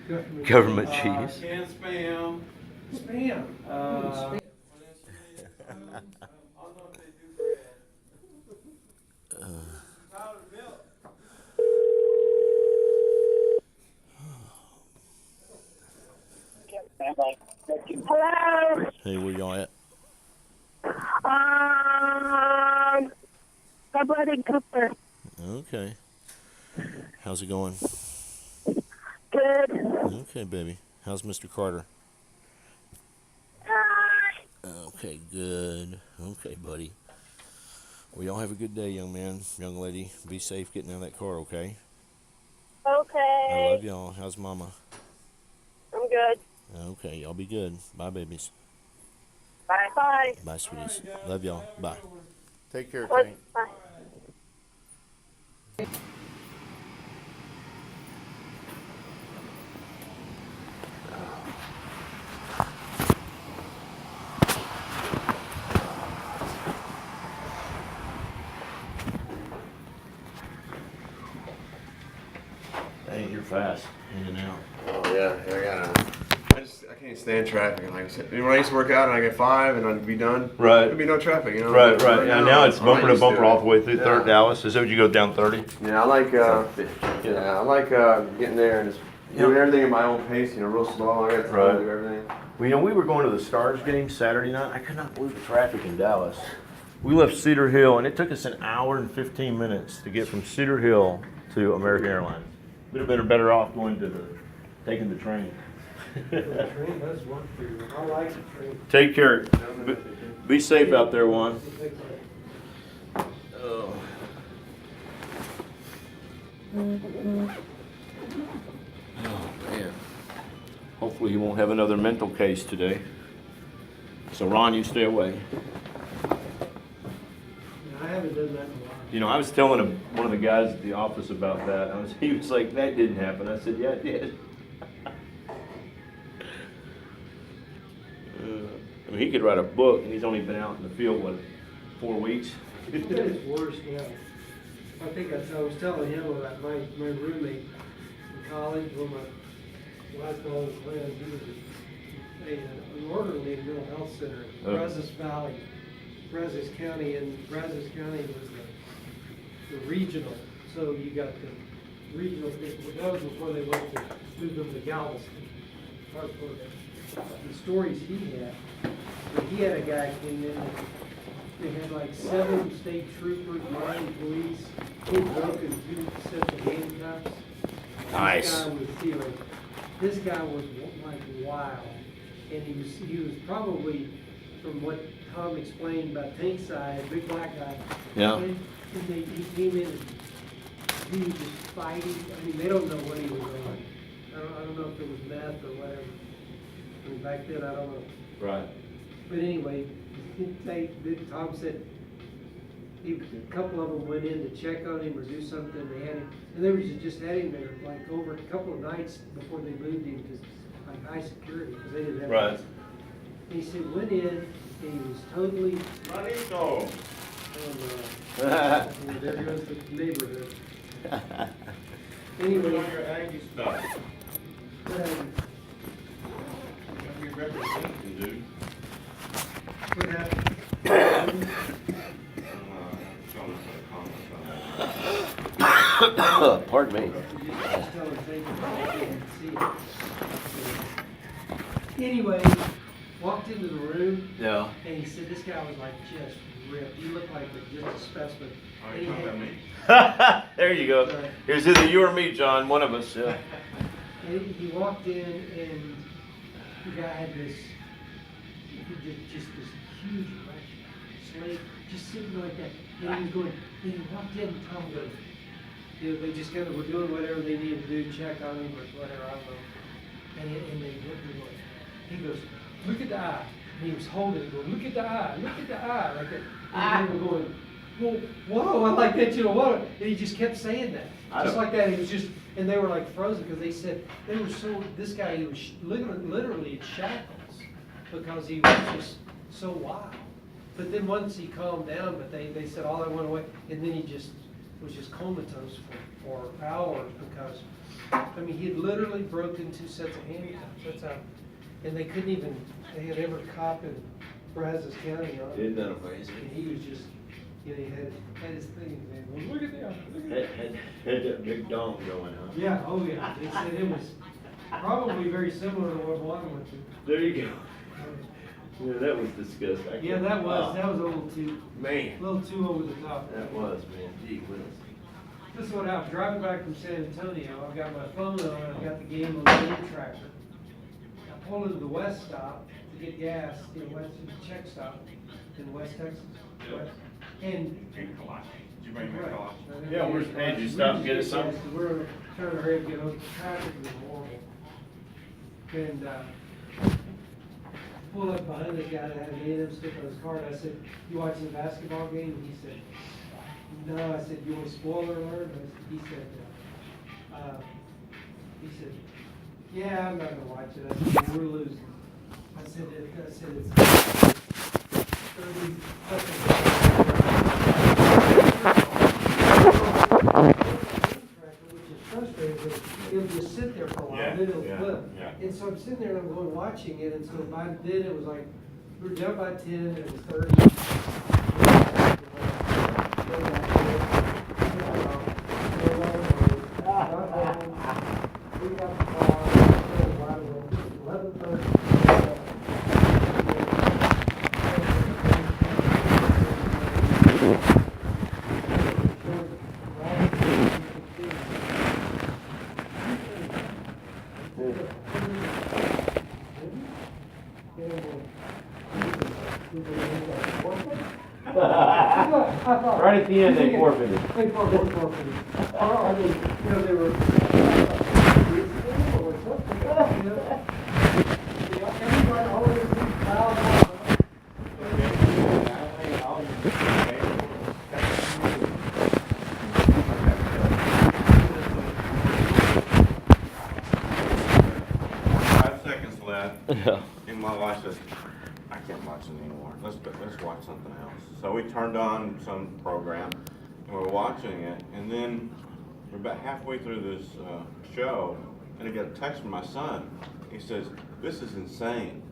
Government cheese. Canned spam. Spam. Spam. Hello. Hey, where y'all at? My brother Cooper. Okay. How's it going? Good. Okay, baby. How's Mr. Carter? Okay, good. Okay, buddy. Well, y'all have a good day, young man, young lady. Be safe getting out of that car, okay? Okay. I love y'all. How's mama? I'm good. Okay, y'all be good. Bye, babies. Bye. Bye. Bye, sweeties. Love y'all. Bye. Take care, What? Tank. Bye. Hey, you're fast. In and out. Oh yeah, I can't stand traffic. Like I said, when I used to work out and I get 5 and I'd be done. Right. There'd be no traffic, you know. Right. But Yeah, now it's I'm not bumper to used bumper it. all the way through Yeah. Dallas. Is that what you go down 30? Yeah, I like I like getting there and just doing everything at my own pace. You know, real slow. I got time Right. to do everything. Well, we were going to the Stars game Saturday night. I could not believe the traffic in Dallas. We left Cedar Hill, and it took us an hour and 15 minutes to get from Cedar Hill to American Airlines. We'd have been better off taking the train. The train does work for you. I like the train. Take care. Be safe out there, Juan. Oh. Oh, man. Hopefully he won't have another mental case today. So, Ron, you stay away. I haven't done that in a while. You know, I was telling one of the guys at the office about that. He was like, that didn't happen. I said, yeah, it did. I mean, he could write a book, and he's only been out in the field, 4 weeks? It's worse now. I think I was telling him about my roommate in college, one of my lifelong friends. He was an orderly in a mental health center in Brazos Valley, Brazos County, and Brazos County was the regional. So you got the regional people. That was before they went to move them to Galveston. The stories he had. But he had a guy came in. They had like 7 state troopers, 9 police. He had broken 2 sets of handcuffs. Nice. This guy was like wild, and he was probably, from what Tom explained about Tankside, a big black guy. Yeah. And he came in and he was just fighting. I mean, they don't know what he was on. I don't know if it was meth or whatever. I mean, back then, I don't know. Right. But anyway, Tom said a couple of them went in to check on him or do something. They had him, and they were just had him there like over a couple of nights before they moved him to like high security because they didn't have. Right. And he said went in and he was totally. Manito. And there goes the neighborhood. Anyway. Your Aggie stuff. Dude. What happened? Pardon me. Anyway, walked into the room. Yeah. And he said this guy was like just ripped. He looked like just a specimen. Oh, you talking about me? There you go. It was either you or me, John. One of us. Yeah. And he walked in and the guy had this, just this huge slave just sitting like that. And he was going, and he walked in and Tom goes, you know, they just kind of were doing whatever they needed to do, check on him or whatever, I don't know. And they looked at him. He goes, look at the eye. And he was holding it, going, look at the eye, look at the eye, like that. And they were going, well, whoa, I like that, you know, what? And he just kept saying that. Just like that. He was just, and they were like frozen because they said, they were so, this guy, he was literally in shackles because he was just so wild. But then once he calmed down, but they said all that went away, and then he just was just comatose for hours because, I mean, he had literally broken 2 sets of handcuffs. That's how, and they couldn't even, they had every cop in Brazos County on it. Isn't that amazing? And he was just, you know, he had his thing, and well, look at that, look at that. Had that big dong going, huh? Yeah, oh yeah, they said it was probably very similar to what Juan went through. There you go. Yeah, that was disgusting. Yeah, that was a little too, Man, over the top. that was, man. Gee whiz. This is what happened, driving back from San Antonio, I've got my phone on, I've got the game on the game tracker. I pulled into the west stop to get gas, west, check stop in West Texas. West. And. Did you bring my car? Yeah, where's Andy? You stop and get us something? We're trying to hurry up and get over the traffic is horrible. And, pulled up behind this guy that had an A&M stick on his car, and I said, "You watching the basketball game?" And he said, "No." I said, "You want a spoiler alert?" And he said, "Yeah, I'm not gonna watch it." I said, "We're losing." I said, "It's 30 seconds." Which is frustrating, but it'll just sit there for a while, and then it'll flip. And so I'm sitting there and I'm going watching it, and so by then it was like, we were down by 10, and it was 30. We got the car, 11:30. Right at the end, they forfeited. They forfeited. Or they, they were. Everybody always proud. 5 seconds left. Yeah. And my wife says, I can't watch it anymore. Let's watch something else. So we turned on some program and we're watching it. And then we're about halfway through this show and I get a text from my son. He says, "This is insane."